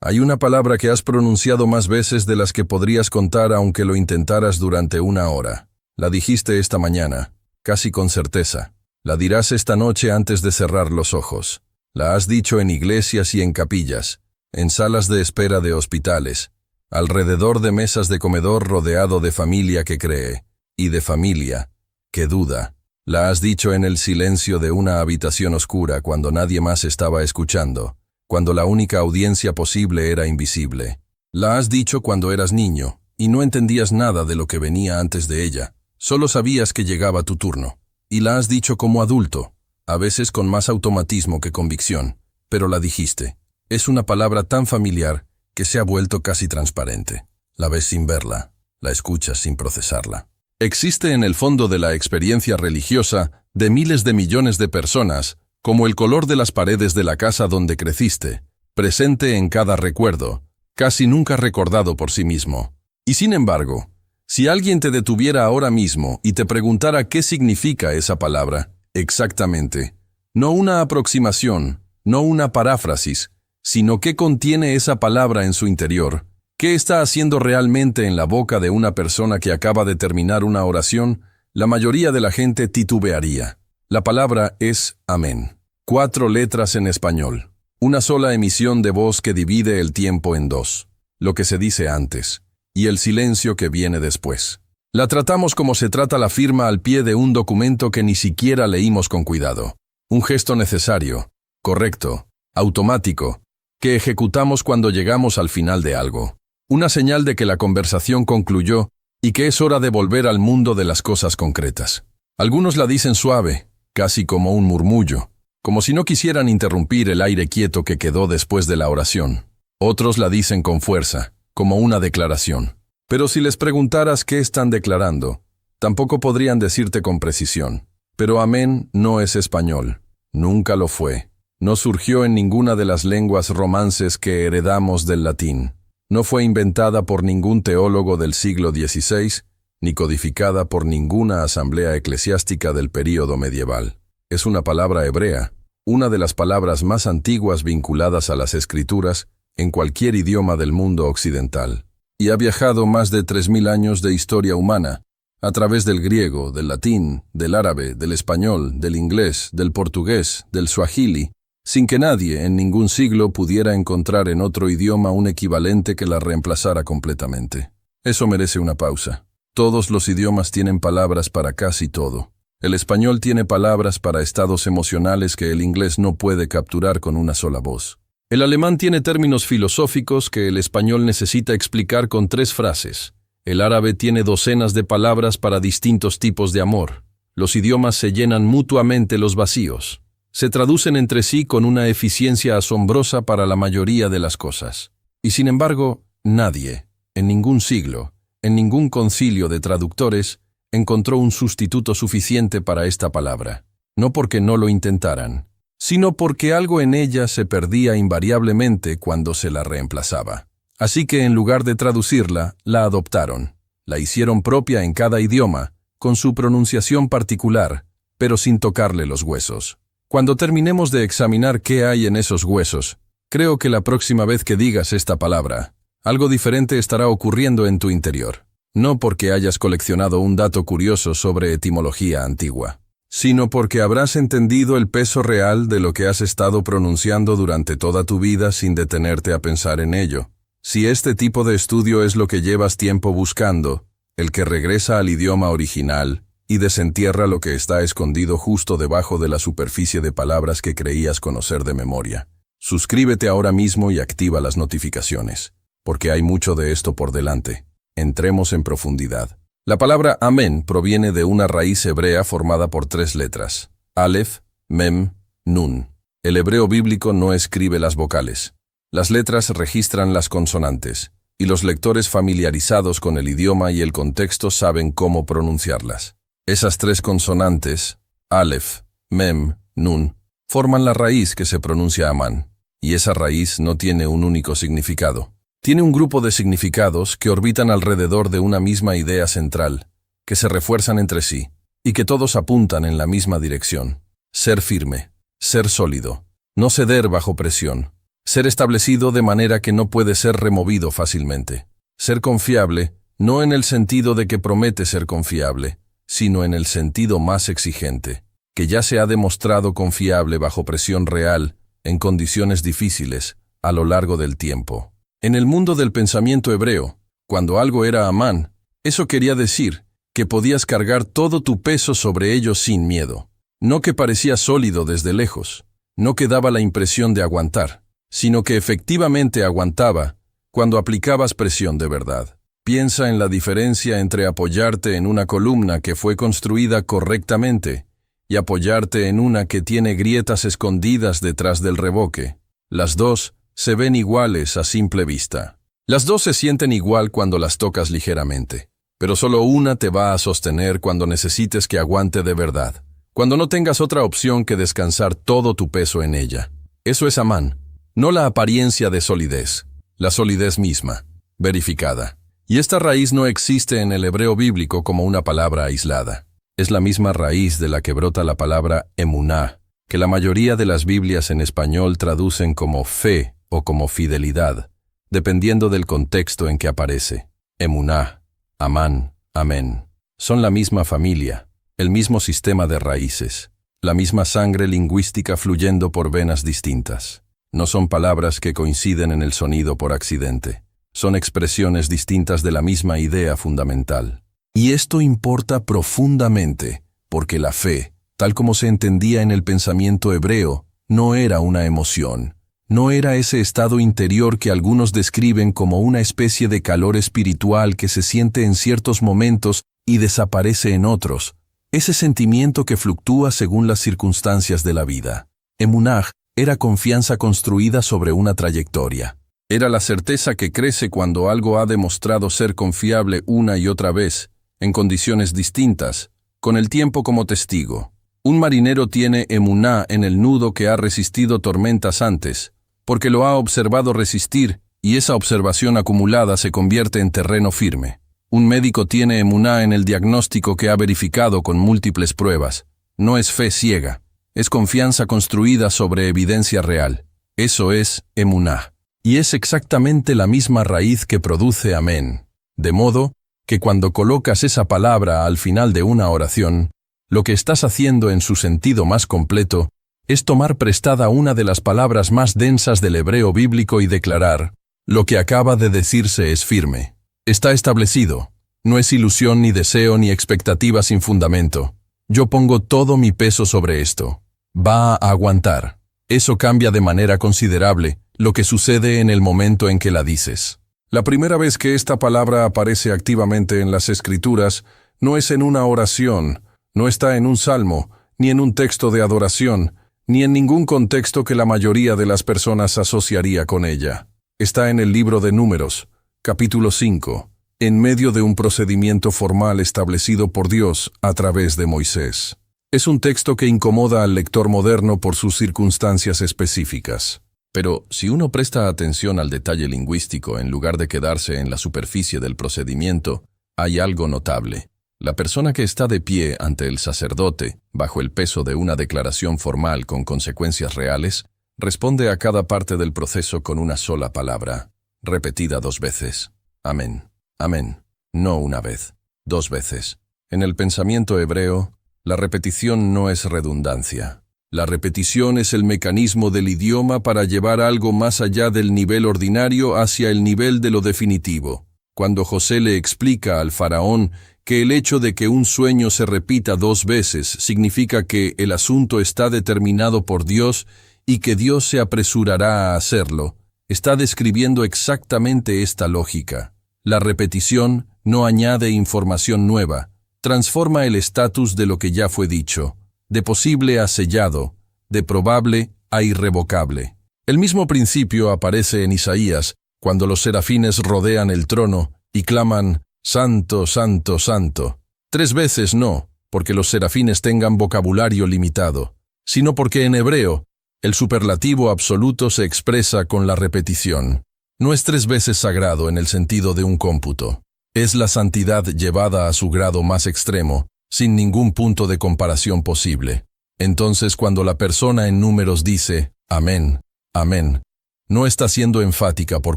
Hay una palabra que has pronunciado más veces de las que podrías contar aunque lo intentaras durante una hora. La dijiste esta mañana, casi con certeza. La dirás esta noche antes de cerrar los ojos. La has dicho en iglesias y en capillas, en salas de espera de hospitales, alrededor de mesas de comedor rodeado de familia que cree, y de familia que duda. La has dicho en el silencio de una habitación oscura cuando nadie más estaba escuchando, cuando la única audiencia posible era invisible. La has dicho cuando eras niño, y no entendías nada de lo que venía antes de ella, solo sabías que llegaba tu turno. Y la has dicho como adulto, a veces con más automatismo que convicción, pero la dijiste. Es una palabra tan familiar que se ha vuelto casi transparente. La ves sin verla, la escuchas sin procesarla. Existe en el fondo de la experiencia religiosa de miles de millones de personas, como el color de las paredes de la casa donde creciste, presente en cada recuerdo, casi nunca recordado por sí mismo. Y sin embargo, si alguien te detuviera ahora mismo y te preguntara qué significa esa palabra, exactamente, no una aproximación, no una paráfrasis, sino qué contiene esa palabra en su interior, qué está haciendo realmente en la boca de una persona que acaba de terminar una oración, la mayoría de la gente titubearía. La palabra es amén. 4 letras en español. Una sola emisión de voz que divide el tiempo en dos. Lo que se dice antes, y el silencio que viene después. La tratamos como se trata la firma al pie de un documento que ni siquiera leímos con cuidado. Un gesto necesario, correcto, automático, que ejecutamos cuando llegamos al final de algo. Una señal de que la conversación concluyó y que es hora de volver al mundo de las cosas concretas. Algunos la dicen suave, casi como un murmullo, como si no quisieran interrumpir el aire quieto que quedó después de la oración. Otros la dicen con fuerza, como una declaración. Pero si les preguntaras qué están declarando, tampoco podrían decirte con precisión. Pero amén no es español. Nunca lo fue. No surgió en ninguna de las lenguas romances que heredamos del latín. No fue inventada por ningún teólogo del siglo XVI, ni codificada por ninguna asamblea eclesiástica del período medieval. Es una palabra hebrea, una de las palabras más antiguas vinculadas a las escrituras en cualquier idioma del mundo occidental. Y ha viajado más de 3000 años de historia humana, a través del griego, del latín, del árabe, del español, del inglés, del portugués, del suajili, sin que nadie en ningún siglo pudiera encontrar en otro idioma un equivalente que la reemplazara completamente. Eso merece una pausa. Todos los idiomas tienen palabras para casi todo. El español tiene palabras para estados emocionales que el inglés no puede capturar con una sola voz. El alemán tiene términos filosóficos que el español necesita explicar con 3 frases. El árabe tiene docenas de palabras para distintos tipos de amor. Los idiomas se llenan mutuamente los vacíos. Se traducen entre sí con una eficiencia asombrosa para la mayoría de las cosas. Y sin embargo, nadie, en ningún siglo, en ningún concilio de traductores, encontró un sustituto suficiente para esta palabra. No porque no lo intentaran, sino porque algo en ella se perdía invariablemente cuando se la reemplazaba. Así que en lugar de traducirla, la adoptaron. La hicieron propia en cada idioma, con su pronunciación particular, pero sin tocarle los huesos. Cuando terminemos de examinar qué hay en esos huesos, creo que la próxima vez que digas esta palabra, algo diferente estará ocurriendo en tu interior. No porque hayas coleccionado un dato curioso sobre etimología antigua, sino porque habrás entendido el peso real de lo que has estado pronunciando durante toda tu vida sin detenerte a pensar en ello. Si este tipo de estudio es lo que llevas tiempo buscando, el que regresa al idioma original y desentierra lo que está escondido justo debajo de la superficie de palabras que creías conocer de memoria. Suscríbete ahora mismo y activa las notificaciones, porque hay mucho de esto por delante. Entremos en profundidad. La palabra amén proviene de una raíz hebrea formada por 3 letras: Aleph, Mem, Nun. El hebreo bíblico no escribe las vocales. Las letras registran las consonantes, y los lectores familiarizados con el idioma y el contexto saben cómo pronunciarlas. Esas 3 consonantes, Aleph, Mem, Nun, forman la raíz que se pronuncia amán, y esa raíz no tiene un único significado. Tiene un grupo de significados que orbitan alrededor de una misma idea central, que se refuerzan entre sí, y que todos apuntan en la misma dirección. Ser firme, ser sólido, no ceder bajo presión, Ser establecido de manera que no puede ser removido fácilmente. Ser confiable, no en el sentido de que promete ser confiable, sino en el sentido más exigente, que ya se ha demostrado confiable bajo presión real, en condiciones difíciles, a lo largo del tiempo. En el mundo del pensamiento hebreo, cuando algo era Amán, eso quería decir que podías cargar todo tu peso sobre ello sin miedo. No que parecía sólido desde lejos, no que daba la impresión de aguantar, sino que efectivamente aguantaba cuando aplicabas presión de verdad. Piensa en la diferencia entre apoyarte en una columna que fue construida correctamente y apoyarte en una que tiene grietas escondidas detrás del revoque. Las dos se ven iguales a simple vista. Las dos se sienten igual cuando las tocas ligeramente, pero solo una te va a sostener cuando necesites que aguante de verdad, cuando no tengas otra opción que descansar todo tu peso en ella. Eso es Amán, no la apariencia de solidez, la solidez misma, verificada. Y esta raíz no existe en el hebreo bíblico como una palabra aislada. Es la misma raíz de la que brota la palabra emuná, que la mayoría de las Biblias en español traducen como fe o como fidelidad, dependiendo del contexto en que aparece. Emuná, Amán, amén. Son la misma familia, el mismo sistema de raíces, la misma sangre lingüística fluyendo por venas distintas. No son palabras que coinciden en el sonido por accidente. Son expresiones distintas de la misma idea fundamental. Y esto importa profundamente, porque la fe, tal como se entendía en el pensamiento hebreo, no era una emoción. No era ese estado interior que algunos describen como una especie de calor espiritual que se siente en ciertos momentos y desaparece en otros. Ese sentimiento que fluctúa según las circunstancias de la vida. Emunaj era confianza construida sobre una trayectoria. Era la certeza que crece cuando algo ha demostrado ser confiable una y otra vez, en condiciones distintas, con el tiempo como testigo. Un marinero tiene emuná en el nudo que ha resistido tormentas antes, porque lo ha observado resistir, y esa observación acumulada se convierte en terreno firme. Un médico tiene emuná en el diagnóstico que ha verificado con múltiples pruebas. No es fe ciega, es confianza construida sobre evidencia real. Eso es emuná. Y es exactamente la misma raíz que produce amén. De modo que cuando colocas esa palabra al final de una oración, lo que estás haciendo en su sentido más completo es tomar prestada una de las palabras más densas del hebreo bíblico y declarar: lo que acaba de decirse es firme. Está establecido. No es ilusión ni deseo ni expectativa sin fundamento. Yo pongo todo mi peso sobre esto. Va a aguantar. Eso cambia de manera considerable lo que sucede en el momento en que la dices. La primera vez que esta palabra aparece activamente en las Escrituras no es en una oración, no está en un salmo, ni en un texto de adoración, ni en ningún contexto que la mayoría de las personas asociaría con ella. Está en el libro de Números, capítulo 5, en medio de un procedimiento formal establecido por Dios a través de Moisés. Es un texto que incomoda al lector moderno por sus circunstancias específicas. Pero si uno presta atención al detalle lingüístico en lugar de quedarse en la superficie del procedimiento, hay algo notable. La persona que está de pie ante el sacerdote, bajo el peso de una declaración formal con consecuencias reales, responde a cada parte del proceso con una sola palabra, repetida 2 veces. Amén. Amén. No una vez, 2 veces. En el pensamiento hebreo, la repetición no es redundancia. La repetición es el mecanismo del idioma para llevar algo más allá del nivel ordinario hacia el nivel de lo definitivo. Cuando José le explica al faraón que el hecho de que un sueño se repita 2 veces significa que el asunto está determinado por Dios y que Dios se apresurará a hacerlo, está describiendo exactamente esta lógica. La repetición no añade información nueva, transforma el estatus de lo que ya fue dicho, de posible a sellado, de probable a irrevocable. El mismo principio aparece en Isaías, cuando los serafines rodean el trono y claman: Santo, Santo, Santo. 3 veces no, porque los serafines tengan vocabulario limitado, sino porque en hebreo, el superlativo absoluto se expresa con la repetición. No es 3 veces sagrado en el sentido de un cómputo. Es la santidad llevada a su grado más extremo, sin ningún punto de comparación posible. Entonces, cuando la persona en Números dice: Amén, amén, No está siendo enfática por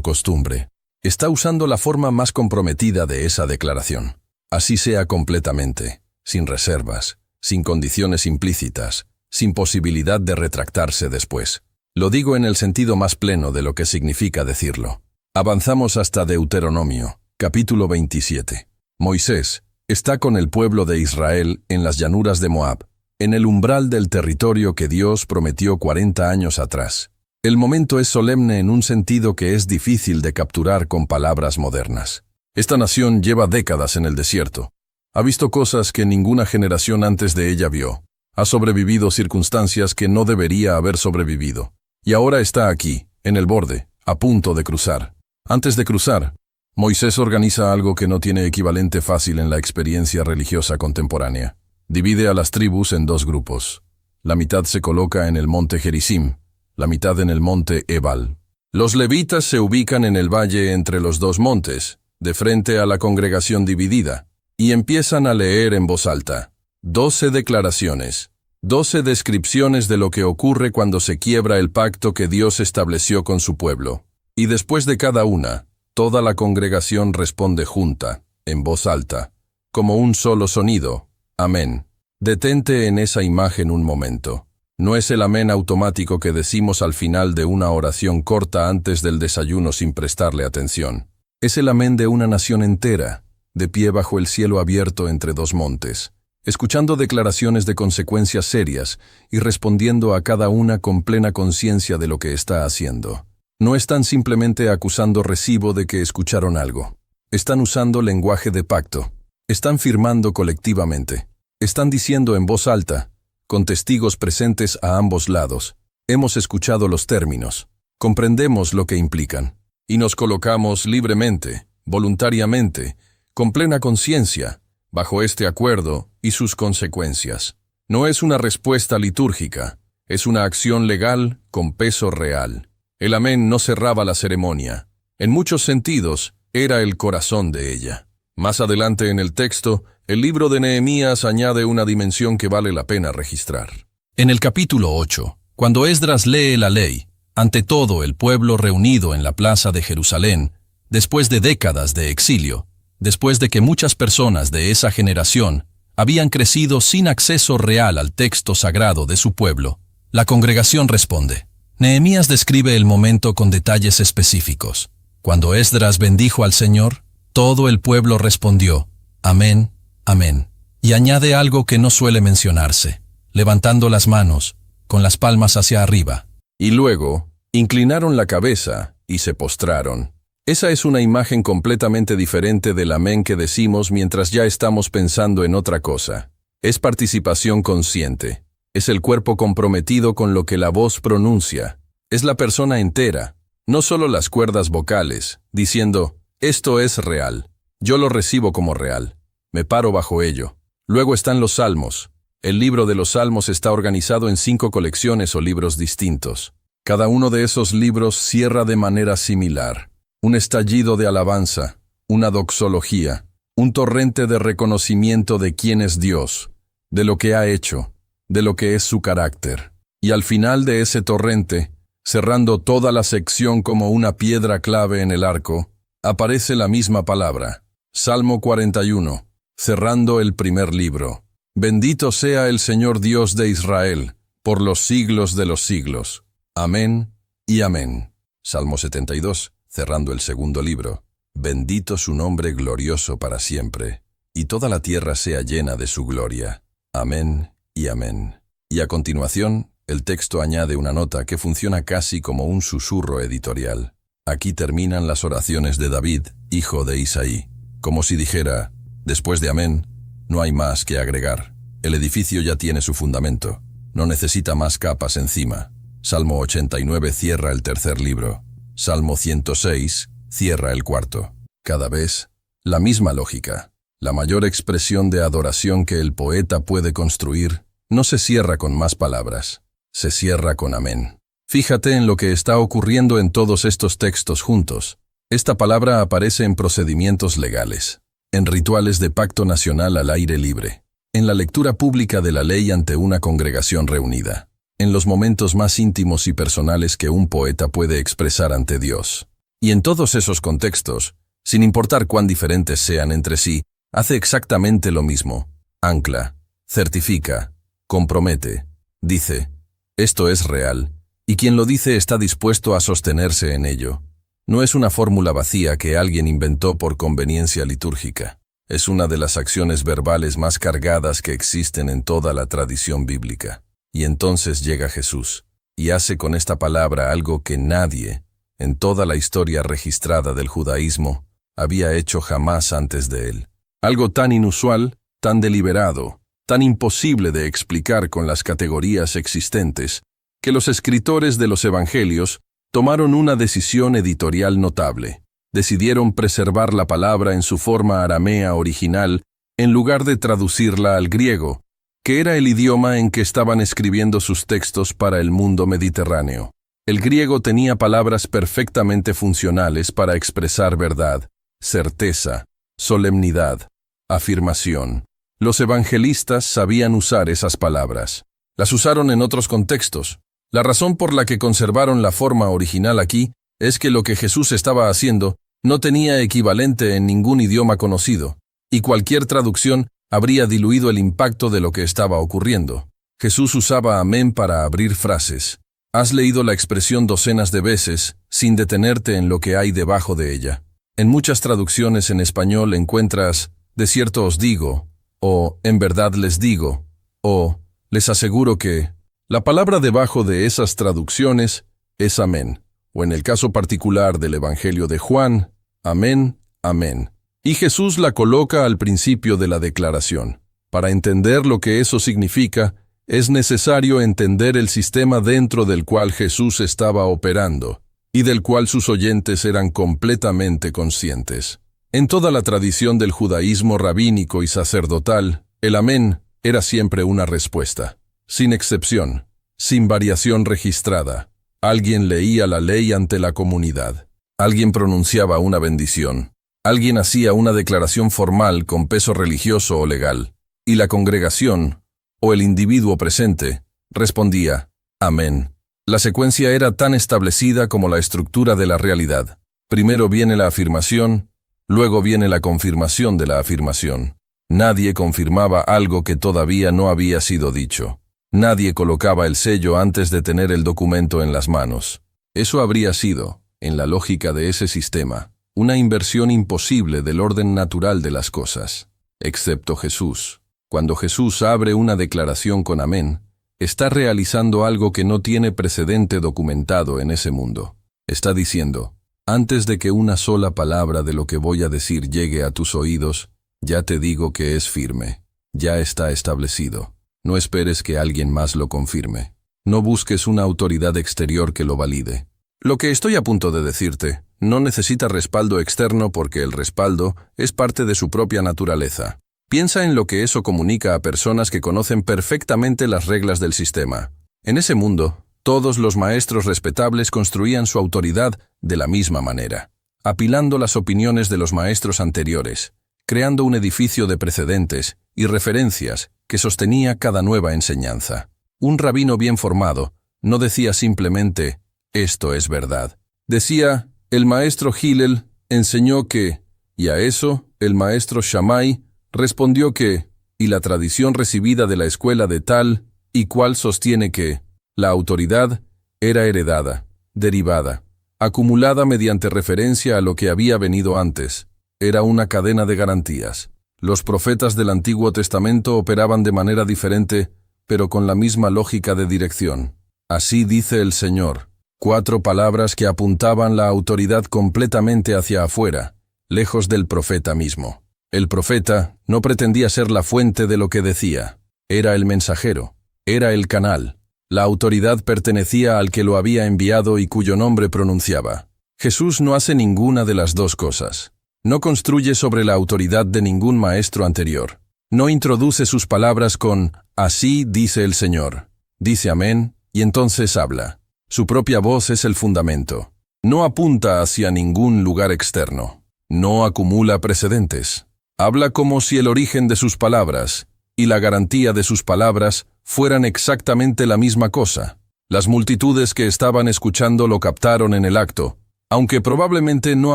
costumbre. Está usando la forma más comprometida de esa declaración. Así sea completamente, sin reservas, sin condiciones implícitas, sin posibilidad de retractarse después. Lo digo en el sentido más pleno de lo que significa decirlo. Avanzamos hasta Deuteronomio, capítulo 27. Moisés está con el pueblo de Israel en las llanuras de Moab, en el umbral del territorio que Dios prometió 40 años atrás. El momento es solemne en un sentido que es difícil de capturar con palabras modernas. Esta nación lleva décadas en el desierto. Ha visto cosas que ninguna generación antes de ella vio. Ha sobrevivido circunstancias que no debería haber sobrevivido. Y ahora está aquí, en el borde, a punto de cruzar. Antes de cruzar, Moisés organiza algo que no tiene equivalente fácil en la experiencia religiosa contemporánea. Divide a las tribus en dos grupos. La mitad se coloca en el monte Gerizim, la mitad en el monte Ebal. Los levitas se ubican en el valle entre los dos montes, de frente a la congregación dividida, y empiezan a leer en voz alta. 12 declaraciones, 12 descripciones de lo que ocurre cuando se quiebra el pacto que Dios estableció con su pueblo. Y después de cada una, toda la congregación responde junta, en voz alta, como un solo sonido. Amén. Detente en esa imagen un momento. No es el amén automático que decimos al final de una oración corta antes del desayuno sin prestarle atención. Es el amén de una nación entera, de pie bajo el cielo abierto entre dos montes, escuchando declaraciones de consecuencias serias y respondiendo a cada una con plena conciencia de lo que está haciendo. No están simplemente acusando recibo de que escucharon algo. Están usando lenguaje de pacto. Están firmando colectivamente. Están diciendo en voz alta, con testigos presentes a ambos lados. Hemos escuchado los términos. Comprendemos lo que implican. Y nos colocamos libremente, voluntariamente, con plena conciencia, bajo este acuerdo y sus consecuencias. No es una respuesta litúrgica, es una acción legal con peso real. El amén no cerraba la ceremonia. En muchos sentidos, era el corazón de ella. Más adelante en el texto, el libro de Nehemías añade una dimensión que vale la pena registrar. En el capítulo 8, cuando Esdras lee la ley, ante todo el pueblo reunido en la plaza de Jerusalén, después de décadas de exilio, después de que muchas personas de esa generación habían crecido sin acceso real al texto sagrado de su pueblo, la congregación responde. Nehemías describe el momento con detalles específicos. Cuando Esdras bendijo al Señor, todo el pueblo respondió, Amén, Amén. Y añade algo que no suele mencionarse, levantando las manos, con las palmas hacia arriba. Y luego, inclinaron la cabeza y se postraron. Esa es una imagen completamente diferente del amén que decimos mientras ya estamos pensando en otra cosa. Es participación consciente. Es el cuerpo comprometido con lo que la voz pronuncia. Es la persona entera, no solo las cuerdas vocales, diciendo, esto es real. Yo lo recibo como real. Me paro bajo ello. Luego están los salmos. El libro de los salmos está organizado en 5 colecciones o libros distintos. Cada uno de esos libros cierra de manera similar. Un estallido de alabanza, una doxología, un torrente de reconocimiento de quién es Dios, de lo que ha hecho, de lo que es su carácter. Y al final de ese torrente, cerrando toda la sección como una piedra clave en el arco, aparece la misma palabra. Salmo 41, cerrando el primer libro. Bendito sea el Señor Dios de Israel, por los siglos de los siglos. Amén y amén. Salmo 72, cerrando el segundo libro. Bendito su nombre glorioso para siempre, y toda la tierra sea llena de su gloria. Amén y amén. Y a continuación, el texto añade una nota que funciona casi como un susurro editorial. Aquí terminan las oraciones de David, hijo de Isaí, como si dijera, después de amén, no hay más que agregar. El edificio ya tiene su fundamento, no necesita más capas encima. Salmo 89 cierra el tercer libro. Salmo 106 cierra el cuarto. Cada vez, la misma lógica. La mayor expresión de adoración que el poeta puede construir no se cierra con más palabras, se cierra con amén. Fíjate en lo que está ocurriendo en todos estos textos juntos. Esta palabra aparece en procedimientos legales, en rituales de pacto nacional al aire libre, en la lectura pública de la ley ante una congregación reunida. en los momentos más íntimos y personales que un poeta puede expresar ante Dios. Y en todos esos contextos, sin importar cuán diferentes sean entre sí, hace exactamente lo mismo. Ancla, certifica, compromete, dice, esto es real, y quien lo dice está dispuesto a sostenerse en ello. No es una fórmula vacía que alguien inventó por conveniencia litúrgica. Es una de las acciones verbales más cargadas que existen en toda la tradición bíblica. Y entonces llega Jesús, y hace con esta palabra algo que nadie, en toda la historia registrada del judaísmo, había hecho jamás antes de él. Algo tan inusual, tan deliberado, tan imposible de explicar con las categorías existentes, que los escritores de los evangelios tomaron una decisión editorial notable. Decidieron preservar la palabra en su forma aramea original en lugar de traducirla al griego, que era el idioma en que estaban escribiendo sus textos para el mundo mediterráneo. El griego tenía palabras perfectamente funcionales para expresar verdad, certeza, solemnidad, afirmación. Los evangelistas sabían usar esas palabras. Las usaron en otros contextos. La razón por la que conservaron la forma original aquí es que lo que Jesús estaba haciendo no tenía equivalente en ningún idioma conocido, y cualquier traducción habría diluido el impacto de lo que estaba ocurriendo. Jesús usaba amén para abrir frases. Has leído la expresión docenas de veces, sin detenerte en lo que hay debajo de ella. En muchas traducciones en español encuentras, de cierto os digo, o en verdad les digo, o les aseguro que. La palabra debajo de esas traducciones es amén, o en el caso particular del Evangelio de Juan, amén, amén. Y Jesús la coloca al principio de la declaración. Para entender lo que eso significa, es necesario entender el sistema dentro del cual Jesús estaba operando, y del cual sus oyentes eran completamente conscientes. En toda la tradición del judaísmo rabínico y sacerdotal, el amén era siempre una respuesta. Sin excepción, sin variación registrada. Alguien leía la ley ante la comunidad. Alguien pronunciaba una bendición. Alguien hacía una declaración formal con peso religioso o legal. Y la congregación, o el individuo presente, respondía, amén. La secuencia era tan establecida como la estructura de la realidad. Primero viene la afirmación, luego viene la confirmación de la afirmación. Nadie confirmaba algo que todavía no había sido dicho. Nadie colocaba el sello antes de tener el documento en las manos. Eso habría sido, en la lógica de ese sistema, una inversión imposible del orden natural de las cosas. Excepto Jesús. Cuando Jesús abre una declaración con amén, está realizando algo que no tiene precedente documentado en ese mundo. Está diciendo, antes de que una sola palabra de lo que voy a decir llegue a tus oídos, ya te digo que es firme. Ya está establecido. No esperes que alguien más lo confirme. No busques una autoridad exterior que lo valide. Lo que estoy a punto de decirte no necesita respaldo externo porque el respaldo es parte de su propia naturaleza. Piensa en lo que eso comunica a personas que conocen perfectamente las reglas del sistema. En ese mundo, todos los maestros respetables construían su autoridad de la misma manera, apilando las opiniones de los maestros anteriores, creando un edificio de precedentes y referencias que sostenía cada nueva enseñanza. Un rabino bien formado no decía simplemente, esto es verdad. Decía, el maestro Hillel enseñó que, y a eso el maestro Shammai respondió que, y la tradición recibida de la escuela de tal y cual sostiene que, la autoridad era heredada, derivada, acumulada mediante referencia a lo que había venido antes. Era una cadena de garantías. Los profetas del Antiguo Testamento operaban de manera diferente, pero con la misma lógica de dirección. Así dice el Señor. 4 palabras que apuntaban la autoridad completamente hacia afuera, lejos del profeta mismo. El profeta no pretendía ser la fuente de lo que decía. Era el mensajero. Era el canal. La autoridad pertenecía al que lo había enviado y cuyo nombre pronunciaba. Jesús no hace ninguna de las dos cosas. No construye sobre la autoridad de ningún maestro anterior. No introduce sus palabras con, así dice el Señor. Dice amén, y entonces habla. Su propia voz es el fundamento. No apunta hacia ningún lugar externo. No acumula precedentes. Habla como si el origen de sus palabras y la garantía de sus palabras fueran exactamente la misma cosa. Las multitudes que estaban escuchando lo captaron en el acto, aunque probablemente no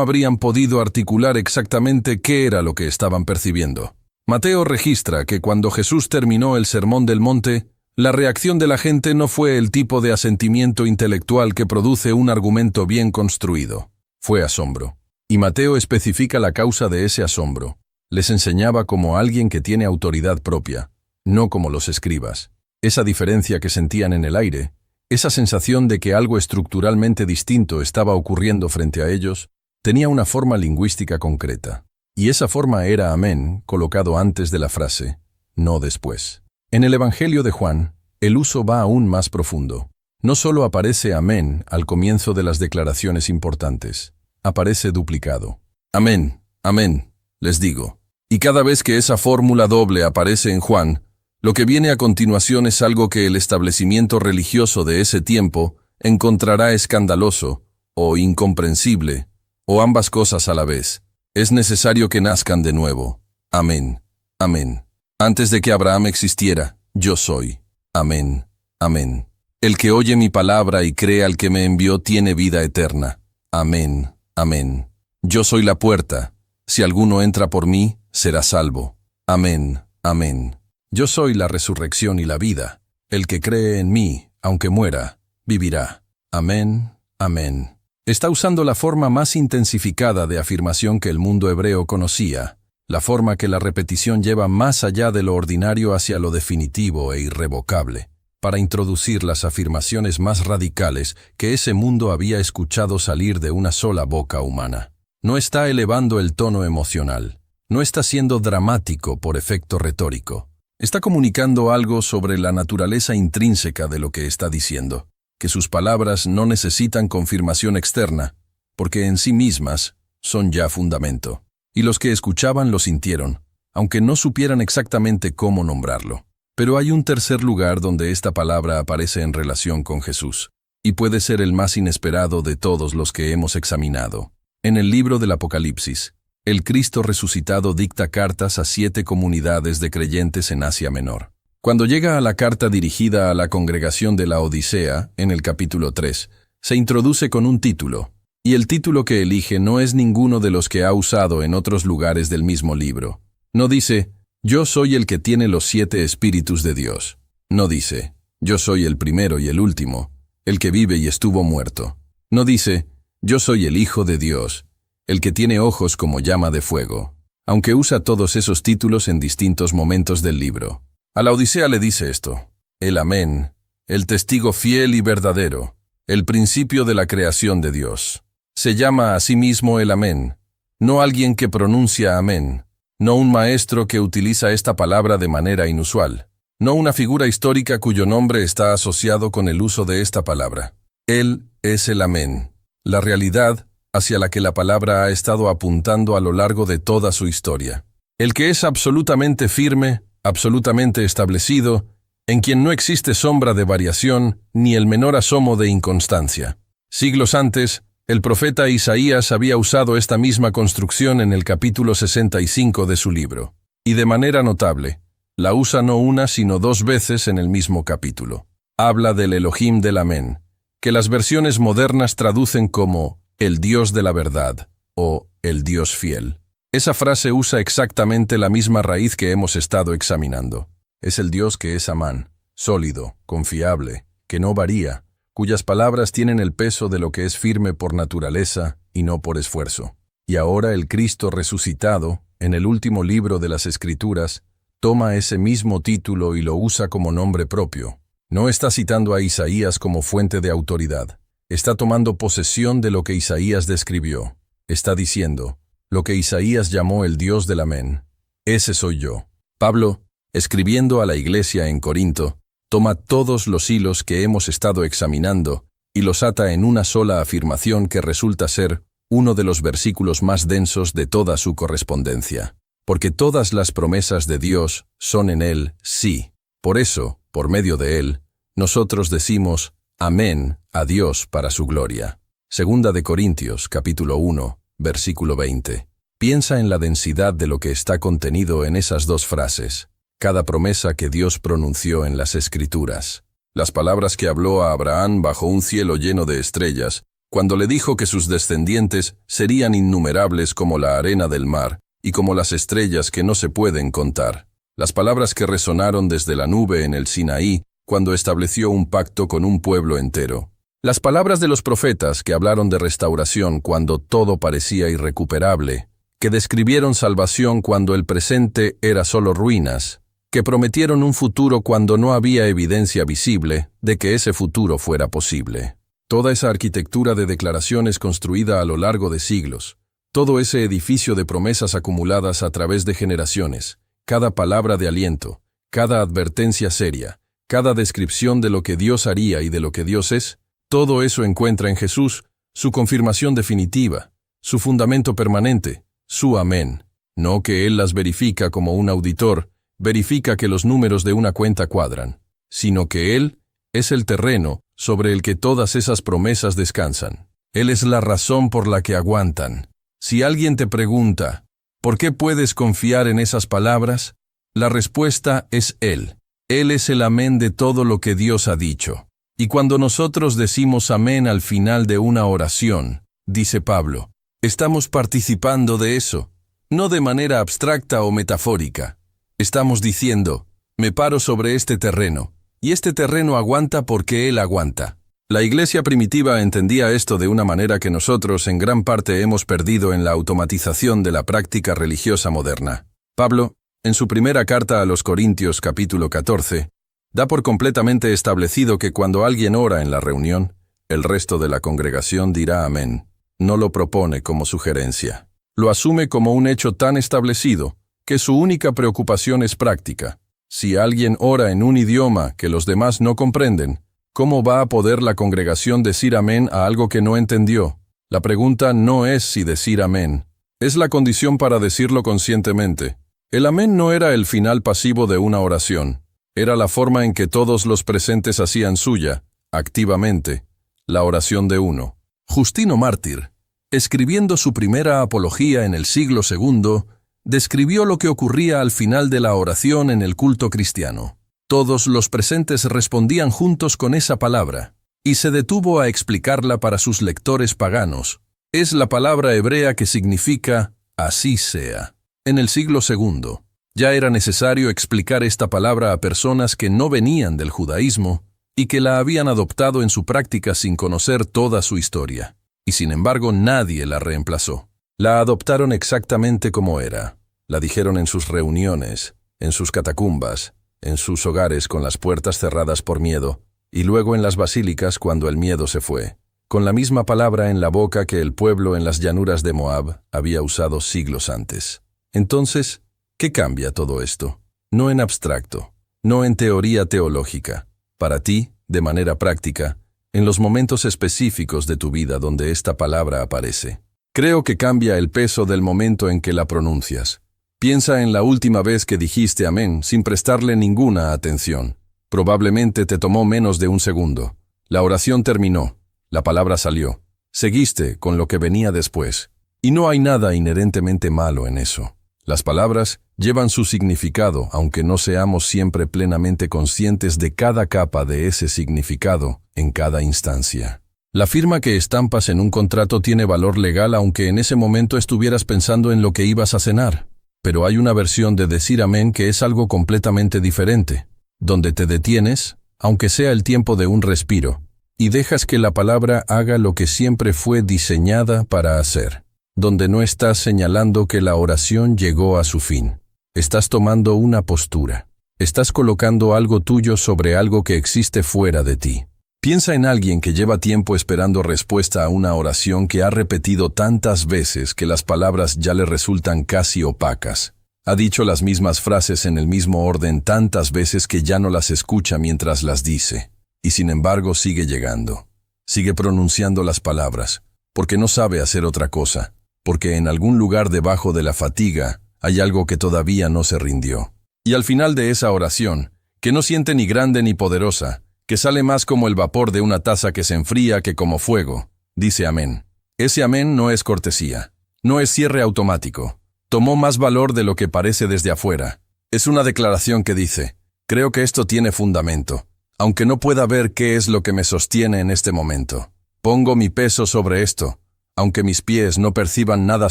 habrían podido articular exactamente qué era lo que estaban percibiendo. Mateo registra que cuando Jesús terminó el Sermón del Monte, la reacción de la gente no fue el tipo de asentimiento intelectual que produce un argumento bien construido. Fue asombro. Y Mateo especifica la causa de ese asombro. Les enseñaba como alguien que tiene autoridad propia, no como los escribas. Esa diferencia que sentían en el aire, esa sensación de que algo estructuralmente distinto estaba ocurriendo frente a ellos, tenía una forma lingüística concreta. Y esa forma era amén, colocado antes de la frase, no después. En el Evangelio de Juan, el uso va aún más profundo. No solo aparece amén al comienzo de las declaraciones importantes, aparece duplicado. Amén, amén, les digo. Y cada vez que esa fórmula doble aparece en Juan, lo que viene a continuación es algo que el establecimiento religioso de ese tiempo encontrará escandaloso, o incomprensible, o ambas cosas a la vez. Es necesario que nazcan de nuevo. Amén, amén. Antes de que Abraham existiera, yo soy. Amén, amén. El que oye mi palabra y cree al que me envió tiene vida eterna. Amén, amén. Yo soy la puerta. Si alguno entra por mí, será salvo. Amén, amén. Yo soy la resurrección y la vida. El que cree en mí, aunque muera, vivirá. Amén, amén. Está usando la forma más intensificada de afirmación que el mundo hebreo conocía, la forma que la repetición lleva más allá de lo ordinario hacia lo definitivo e irrevocable, para introducir las afirmaciones más radicales que ese mundo había escuchado salir de una sola boca humana. No está elevando el tono emocional, no está siendo dramático por efecto retórico. Está comunicando algo sobre la naturaleza intrínseca de lo que está diciendo, que sus palabras no necesitan confirmación externa, porque en sí mismas son ya fundamento. Y los que escuchaban lo sintieron, aunque no supieran exactamente cómo nombrarlo. Pero hay un tercer lugar donde esta palabra aparece en relación con Jesús, y puede ser el más inesperado de todos los que hemos examinado. En el libro del Apocalipsis, el Cristo resucitado dicta cartas a 7 comunidades de creyentes en Asia Menor. Cuando llega a la carta dirigida a la congregación de la Odisea, en el capítulo 3, se introduce con un título, y el título que elige no es ninguno de los que ha usado en otros lugares del mismo libro. No dice, yo soy el que tiene los 7 espíritus de Dios. No dice, yo soy el primero y el último, el que vive y estuvo muerto. No dice, yo soy el Hijo de Dios, el que tiene ojos como llama de fuego, aunque usa todos esos títulos en distintos momentos del libro. A la Odisea le dice esto, el Amén, el testigo fiel y verdadero, el principio de la creación de Dios. Se llama a sí mismo el Amén, no alguien que pronuncia Amén, no un maestro que utiliza esta palabra de manera inusual, no una figura histórica cuyo nombre está asociado con el uso de esta palabra. Él es el Amén, la realidad hacia la que la palabra ha estado apuntando a lo largo de toda su historia. El que es absolutamente firme, absolutamente establecido, en quien no existe sombra de variación ni el menor asomo de inconstancia. Siglos antes, el profeta Isaías había usado esta misma construcción en el capítulo 65 de su libro, y de manera notable, la usa no una sino 2 veces en el mismo capítulo. Habla del Elohim del Amén, que las versiones modernas traducen como el Dios de la verdad o el Dios fiel. Esa frase usa exactamente la misma raíz que hemos estado examinando. Es el Dios que es Amán, sólido, confiable, que no varía, cuyas palabras tienen el peso de lo que es firme por naturaleza y no por esfuerzo. Y ahora el Cristo resucitado, en el último libro de las Escrituras, toma ese mismo título y lo usa como nombre propio. No está citando a Isaías como fuente de autoridad. Está tomando posesión de lo que Isaías describió. Está diciendo, lo que Isaías llamó el Dios del Amén. Ese soy yo. Pablo, escribiendo a la iglesia en Corinto, toma todos los hilos que hemos estado examinando y los ata en una sola afirmación que resulta ser uno de los versículos más densos de toda su correspondencia. Porque todas las promesas de Dios son en Él sí. Por eso, por medio de Él, nosotros decimos Amén a Dios para su gloria. Segunda de Corintios, capítulo 1, versículo 20. Piensa en la densidad de lo que está contenido en esas 2 frases. cada promesa que Dios pronunció en las Escrituras. Las palabras que habló a Abraham bajo un cielo lleno de estrellas, cuando le dijo que sus descendientes serían innumerables como la arena del mar y como las estrellas que no se pueden contar. Las palabras que resonaron desde la nube en el Sinaí, cuando estableció un pacto con un pueblo entero. Las palabras de los profetas que hablaron de restauración cuando todo parecía irrecuperable, que describieron salvación cuando el presente era solo ruinas, que prometieron un futuro cuando no había evidencia visible de que ese futuro fuera posible. Toda esa arquitectura de declaraciones construida a lo largo de siglos, todo ese edificio de promesas acumuladas a través de generaciones, cada palabra de aliento, cada advertencia seria, cada descripción de lo que Dios haría y de lo que Dios es, todo eso encuentra en Jesús su confirmación definitiva, su fundamento permanente, su amén. No que Él las verifica como un auditor, verifica que los números de una cuenta cuadran, sino que Él es el terreno sobre el que todas esas promesas descansan. Él es la razón por la que aguantan. Si alguien te pregunta, ¿por qué puedes confiar en esas palabras? La respuesta es Él. Él es el amén de todo lo que Dios ha dicho. Y cuando nosotros decimos amén al final de una oración, dice Pablo, estamos participando de eso, no de manera abstracta o metafórica. Estamos diciendo, me paro sobre este terreno, y este terreno aguanta porque Él aguanta. La iglesia primitiva entendía esto de una manera que nosotros en gran parte hemos perdido en la automatización de la práctica religiosa moderna. Pablo, en su primera carta a los Corintios capítulo 14, da por completamente establecido que cuando alguien ora en la reunión, el resto de la congregación dirá amén. No lo propone como sugerencia. Lo asume como un hecho tan establecido que su única preocupación es práctica. Si alguien ora en un idioma que los demás no comprenden, ¿cómo va a poder la congregación decir amén a algo que no entendió? La pregunta no es si decir amén. Es la condición para decirlo conscientemente. El amén no era el final pasivo de una oración. Era la forma en que todos los presentes hacían suya, activamente, la oración de uno. Justino Mártir, escribiendo su primera apología en el siglo II, describió lo que ocurría al final de la oración en el culto cristiano. Todos los presentes respondían juntos con esa palabra, y se detuvo a explicarla para sus lectores paganos. Es la palabra hebrea que significa así sea. En el siglo II, ya era necesario explicar esta palabra a personas que no venían del judaísmo y que la habían adoptado en su práctica sin conocer toda su historia. Y sin embargo nadie la reemplazó. La adoptaron exactamente como era. La dijeron en sus reuniones, en sus catacumbas, en sus hogares con las puertas cerradas por miedo, y luego en las basílicas cuando el miedo se fue, con la misma palabra en la boca que el pueblo en las llanuras de Moab había usado siglos antes. Entonces, ¿qué cambia todo esto? No en abstracto, no en teoría teológica. Para ti, de manera práctica, en los momentos específicos de tu vida donde esta palabra aparece. Creo que cambia el peso del momento en que la pronuncias. Piensa en la última vez que dijiste amén sin prestarle ninguna atención. Probablemente te tomó menos de un segundo. La oración terminó. La palabra salió. Seguiste con lo que venía después. Y no hay nada inherentemente malo en eso. Las palabras llevan su significado, aunque no seamos siempre plenamente conscientes de cada capa de ese significado en cada instancia. La firma que estampas en un contrato tiene valor legal aunque en ese momento estuvieras pensando en lo que ibas a cenar. Pero hay una versión de decir amén que es algo completamente diferente, donde te detienes, aunque sea el tiempo de un respiro, y dejas que la palabra haga lo que siempre fue diseñada para hacer, donde no estás señalando que la oración llegó a su fin. Estás tomando una postura. Estás colocando algo tuyo sobre algo que existe fuera de ti. Piensa en alguien que lleva tiempo esperando respuesta a una oración que ha repetido tantas veces que las palabras ya le resultan casi opacas. Ha dicho las mismas frases en el mismo orden tantas veces que ya no las escucha mientras las dice. Y sin embargo sigue llegando. Sigue pronunciando las palabras, porque no sabe hacer otra cosa, porque en algún lugar debajo de la fatiga hay algo que todavía no se rindió. Y al final de esa oración, que no siente ni grande ni poderosa, que sale más como el vapor de una taza que se enfría que como fuego, dice amén. Ese amén no es cortesía, no es cierre automático. Tomó más valor de lo que parece desde afuera. Es una declaración que dice, creo que esto tiene fundamento, aunque no pueda ver qué es lo que me sostiene en este momento. Pongo mi peso sobre esto, aunque mis pies no perciban nada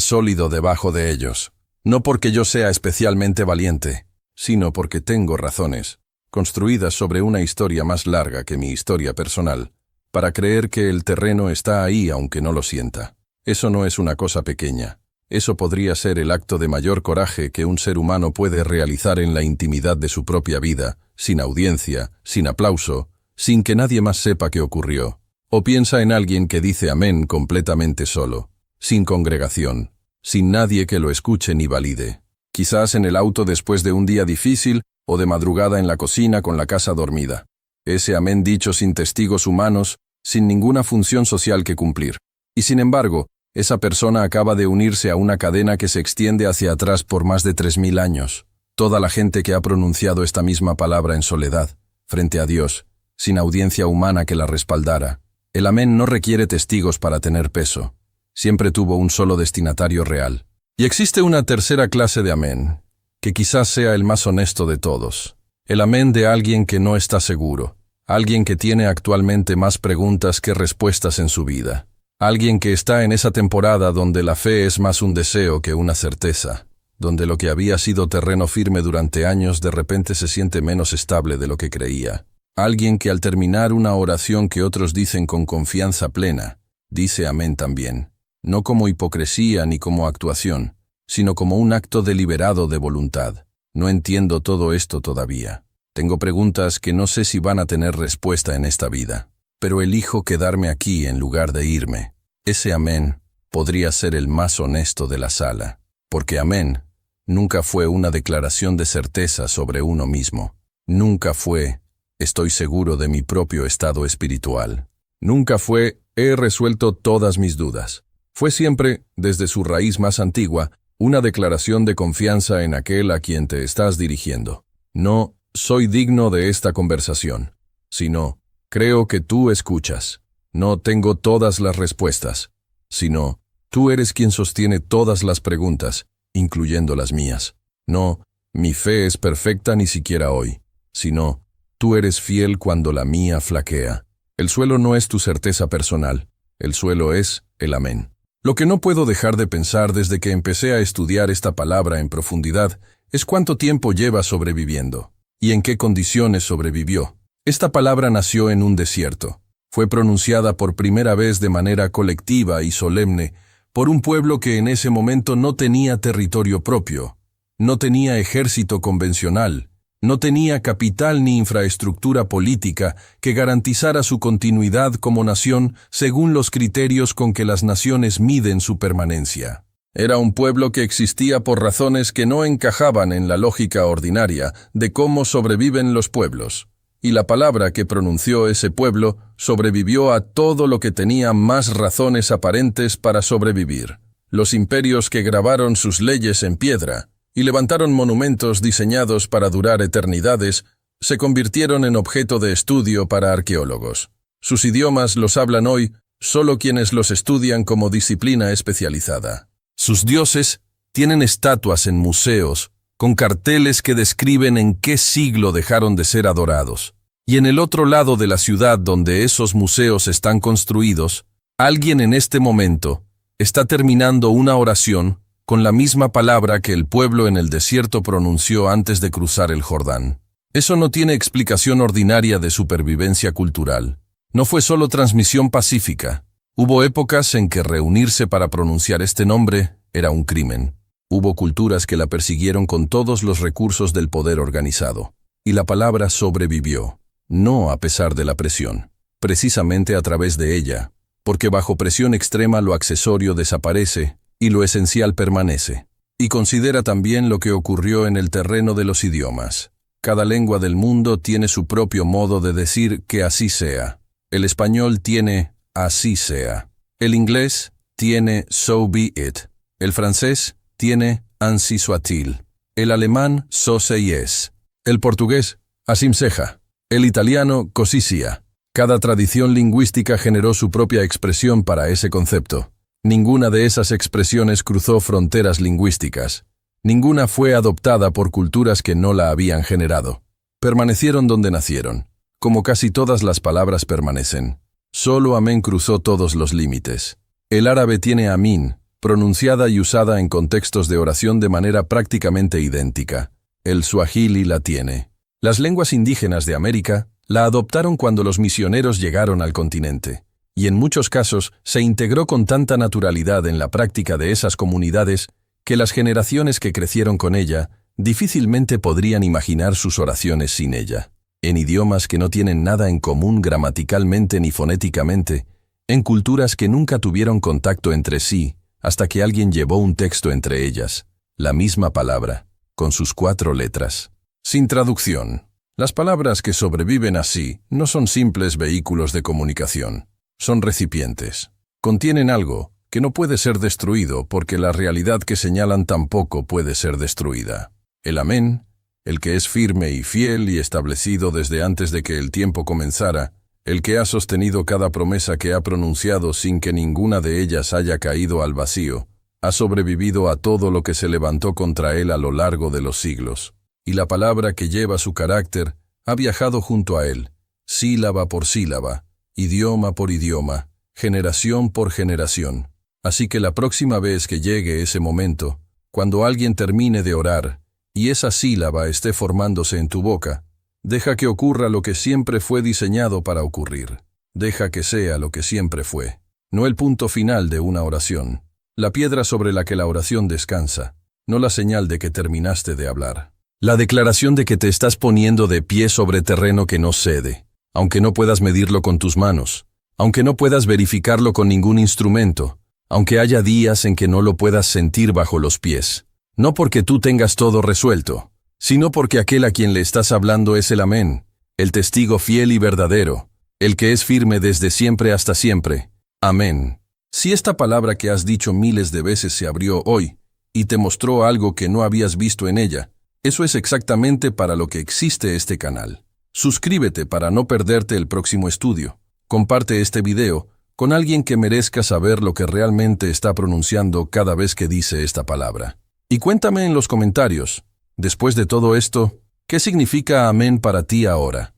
sólido debajo de ellos. No porque yo sea especialmente valiente, sino porque tengo razones, construidas sobre una historia más larga que mi historia personal, para creer que el terreno está ahí aunque no lo sienta. Eso no es una cosa pequeña. Eso podría ser el acto de mayor coraje que un ser humano puede realizar en la intimidad de su propia vida, sin audiencia, sin aplauso, sin que nadie más sepa qué ocurrió. O piensa en alguien que dice amén completamente solo, sin congregación, sin nadie que lo escuche ni valide. Quizás en el auto después de un día difícil o de madrugada en la cocina con la casa dormida. Ese amén dicho sin testigos humanos, sin ninguna función social que cumplir. Y sin embargo, esa persona acaba de unirse a una cadena que se extiende hacia atrás por más de 3000 años. Toda la gente que ha pronunciado esta misma palabra en soledad, frente a Dios, sin audiencia humana que la respaldara. El amén no requiere testigos para tener peso. Siempre tuvo un solo destinatario real. Y existe una tercera clase de amén, que quizás sea el más honesto de todos. El amén de alguien que no está seguro. Alguien que tiene actualmente más preguntas que respuestas en su vida. Alguien que está en esa temporada donde la fe es más un deseo que una certeza, donde lo que había sido terreno firme durante años de repente se siente menos estable de lo que creía. Alguien que al terminar una oración que otros dicen con confianza plena, dice amén también, no como hipocresía ni como actuación, sino como un acto deliberado de voluntad. No entiendo todo esto todavía. Tengo preguntas que no sé si van a tener respuesta en esta vida. Pero elijo quedarme aquí en lugar de irme. Ese amén podría ser el más honesto de la sala, porque amén nunca fue una declaración de certeza sobre uno mismo. Nunca fue, estoy seguro de mi propio estado espiritual. Nunca fue, he resuelto todas mis dudas. Fue siempre, desde su raíz más antigua, una declaración de confianza en aquel a quien te estás dirigiendo. No, soy digno de esta conversación, sino, creo que tú escuchas. No tengo todas las respuestas, sino, tú eres quien sostiene todas las preguntas, incluyendo las mías. No, mi fe es perfecta ni siquiera hoy, sino, tú eres fiel cuando la mía flaquea. El suelo no es tu certeza personal, el suelo es el amén. Lo que no puedo dejar de pensar desde que empecé a estudiar esta palabra en profundidad es cuánto tiempo lleva sobreviviendo, y en qué condiciones sobrevivió. Esta palabra nació en un desierto. Fue pronunciada por primera vez de manera colectiva y solemne por un pueblo que en ese momento no tenía territorio propio, no tenía ejército convencional, no tenía capital ni infraestructura política que garantizara su continuidad como nación según los criterios con que las naciones miden su permanencia. Era un pueblo que existía por razones que no encajaban en la lógica ordinaria de cómo sobreviven los pueblos. Y la palabra que pronunció ese pueblo sobrevivió a todo lo que tenía más razones aparentes para sobrevivir. Los imperios que grabaron sus leyes en piedra y levantaron monumentos diseñados para durar eternidades se convirtieron en objeto de estudio para arqueólogos. Sus idiomas los hablan hoy solo quienes los estudian como disciplina especializada. Sus dioses tienen estatuas en museos, con carteles que describen en qué siglo dejaron de ser adorados. Y en el otro lado de la ciudad donde esos museos están construidos, alguien en este momento está terminando una oración con la misma palabra que el pueblo en el desierto pronunció antes de cruzar el Jordán. Eso no tiene explicación ordinaria de supervivencia cultural. No fue solo transmisión pacífica. Hubo épocas en que reunirse para pronunciar este nombre era un crimen. Hubo culturas que la persiguieron con todos los recursos del poder organizado. Y la palabra sobrevivió, no a pesar de la presión, precisamente a través de ella, porque bajo presión extrema lo accesorio desaparece y lo esencial permanece. Y considera también lo que ocurrió en el terreno de los idiomas. Cada lengua del mundo tiene su propio modo de decir que así sea. El español tiene así sea. El inglés tiene so be it. El francés tiene ainsi soit-il. El alemán so se es. El portugués assim seja. El italiano così sia. Cada tradición lingüística generó su propia expresión para ese concepto. Ninguna de esas expresiones cruzó fronteras lingüísticas. Ninguna fue adoptada por culturas que no la habían generado. Permanecieron donde nacieron, como casi todas las palabras permanecen. Solo amén cruzó todos los límites. El árabe tiene amín, pronunciada y usada en contextos de oración de manera prácticamente idéntica. El suajili la tiene. Las lenguas indígenas de América la adoptaron cuando los misioneros llegaron al continente, y en muchos casos se integró con tanta naturalidad en la práctica de esas comunidades que las generaciones que crecieron con ella difícilmente podrían imaginar sus oraciones sin ella. En idiomas que no tienen nada en común gramaticalmente ni fonéticamente, en culturas que nunca tuvieron contacto entre sí, hasta que alguien llevó un texto entre ellas, la misma palabra, con sus 4 letras. Sin traducción. Las palabras que sobreviven así no son simples vehículos de comunicación, son recipientes. Contienen algo que no puede ser destruido porque la realidad que señalan tampoco puede ser destruida. El amén, el que es firme y fiel y establecido desde antes de que el tiempo comenzara, el que ha sostenido cada promesa que ha pronunciado sin que ninguna de ellas haya caído al vacío, ha sobrevivido a todo lo que se levantó contra él a lo largo de los siglos. Y la palabra que lleva su carácter ha viajado junto a él, sílaba por sílaba, idioma por idioma, generación por generación. Así que la próxima vez que llegue ese momento, cuando alguien termine de orar, y esa sílaba esté formándose en tu boca, deja que ocurra lo que siempre fue diseñado para ocurrir. Deja que sea lo que siempre fue, no el punto final de una oración, la piedra sobre la que la oración descansa, no la señal de que terminaste de hablar. La declaración de que te estás poniendo de pie sobre terreno que no cede, aunque no puedas medirlo con tus manos, aunque no puedas verificarlo con ningún instrumento, aunque haya días en que no lo puedas sentir bajo los pies. No porque tú tengas todo resuelto, sino porque aquel a quien le estás hablando es el amén, el testigo fiel y verdadero, el que es firme desde siempre hasta siempre. Amén. Si esta palabra que has dicho miles de veces se abrió hoy, y te mostró algo que no habías visto en ella, eso es exactamente para lo que existe este canal. Suscríbete para no perderte el próximo estudio. Comparte este video con alguien que merezca saber lo que realmente está pronunciando cada vez que dice esta palabra. Y cuéntame en los comentarios, después de todo esto, ¿qué significa amén para ti ahora?